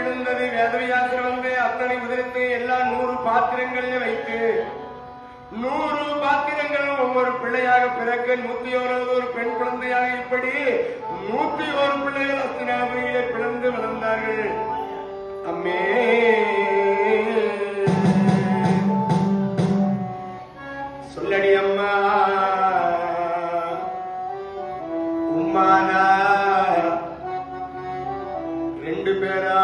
விழுந்தது. வேதவியாசர் வந்து அத்தனை உதிரத்தை எல்லா 100 பாத்திரங்களில் வைத்து 100 பாத்திரங்கள் ஒவ்வொரு பிள்ளையாக பிறக்க 101 ஒரு பெண் குழந்தையாக இப்படி 101 பிள்ளைகள் அஸ்தினாபுரியிலே பிறந்து வளர்ந்தார்கள். அம்மே சொல்லடி அம்மா உம்மானா 2 பேரா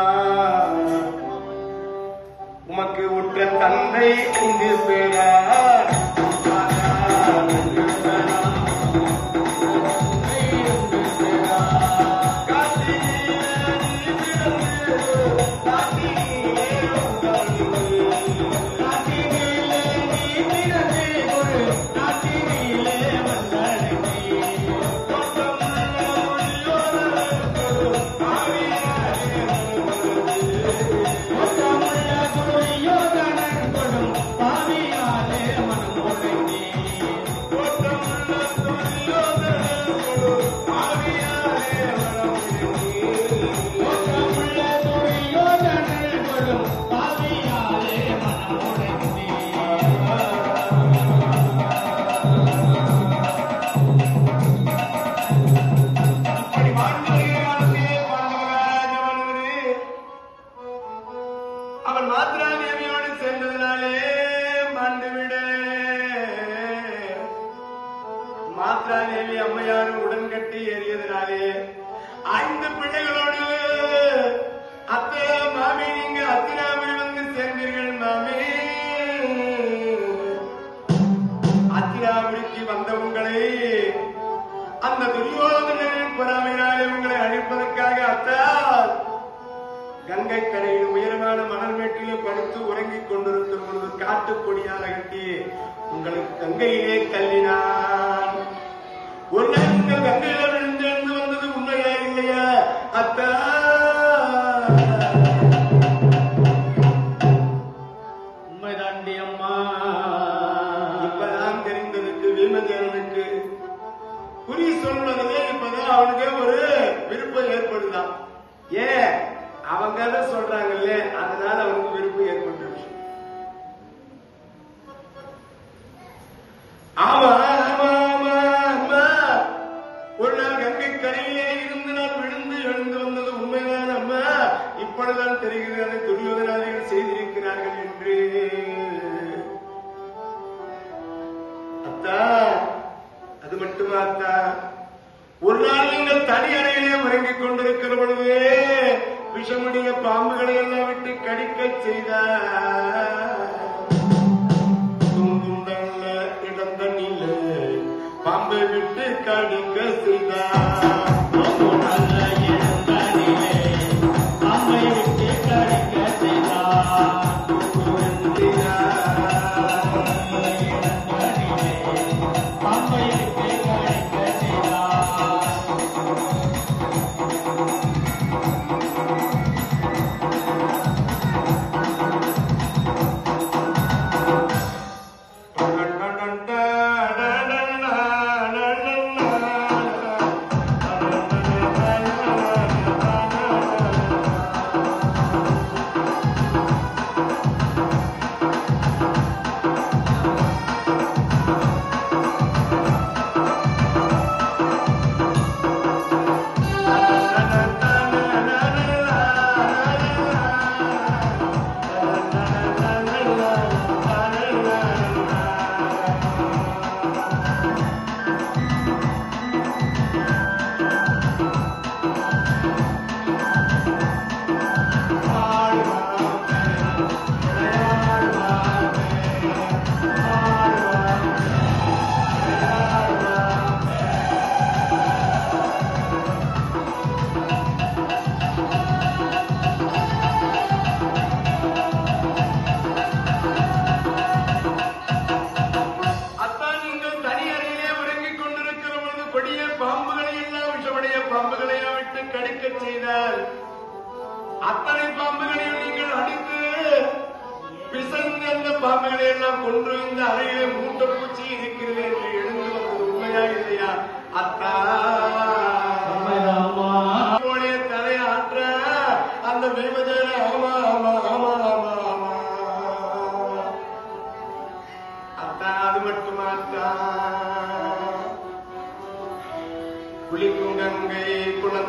உமக்கு உற்ற தந்தை 5 பேரா அவன் மாத்ரா தேவியோடு சேர்ந்ததினாலே மாண்டுவிட மாத்ரா தேவி அம்மையார் உடன் கட்டி ஏறியதினாலே 5 பிள்ளைகளோடு அத்தை மாமி நீங்க அத்தினாபுரி வந்து சேர்ந்தீர்கள். மாமி அத்தினாபுரிக்கு வந்த உங்களை அந்த துரியோதனனின் பொறாமையினாலே உங்களை அழிப்பதற்காக அத்தா கங்கை கரையில் உயரமான மணல் மேட்டிலே படுத்து உறங்கிக் கொண்டிருந்த பொழுது காட்டுக்கொடியால் அகட்டி உங்களுக்கு கங்கையிலே தள்ளினான். ஒரு நாள் கங்கையில விழுந்து வந்தது உண்மையா இல்லையா அத்தா? உண்மைதாண்டி அம்மா. இப்பதான் தெரிந்ததுக்கு வீமதேவனுக்கு குறி சொல்வதிலே இப்பதான் அவனுக்கு ஒரு விருப்பம் ஏற்படுதான். ஏன் அவங்க சொல்றாங்கல்ல, அதனால அவனுக்கு விருப்பம் ஏற்பட்டுருச்சு. ஆமா ஆமா ஆமா அம்மா, ஒரு நாள் கங்கை கரையிலே இருந்து நான் விழுந்து எழுந்து வந்தது உண்மைதான் அம்மா. இப்பொழுதுதான் தெரிகிறது அதை துரியோதனாதிகள் செய்திருக்கிறார்கள் என்று. அத்தா அது மட்டுமா அத்தா, ஒரு நாள் நீங்கள் தனி அறையிலே உறங்கிக் கொண்டிருக்கிற பொழுது விஷமுடைய பாம்புகளை எல்லாம் விட்டு கடிக்க செய்தார். தூங்குண்டல்ல இடந்தண்ணில பாம்பை விட்டு கடிக்க செய்தார். பாம்பை விட்டு கடிக்க செய்தார். பாம்பை விட்டு கடிக்க செய்தார். செய்தால் அத்தனை பாம்புகளையும் நீங்கள் அடித்து பிசைந்த அந்த பாம்புகளை எல்லாம் கொன்று இந்த அறையிலே மூட்டை பூச்சி இருக்கிறது என்று எழுந்து வந்தது உண்மையா இல்லையா? அத்தா தலையாற்ற அந்த தெய்வதேன ஆமா ஆமா ஆமா ஆமா ஆமா அத்தா அது மட்டுமா அத்தா குளிக்கும் கங்கை குளம்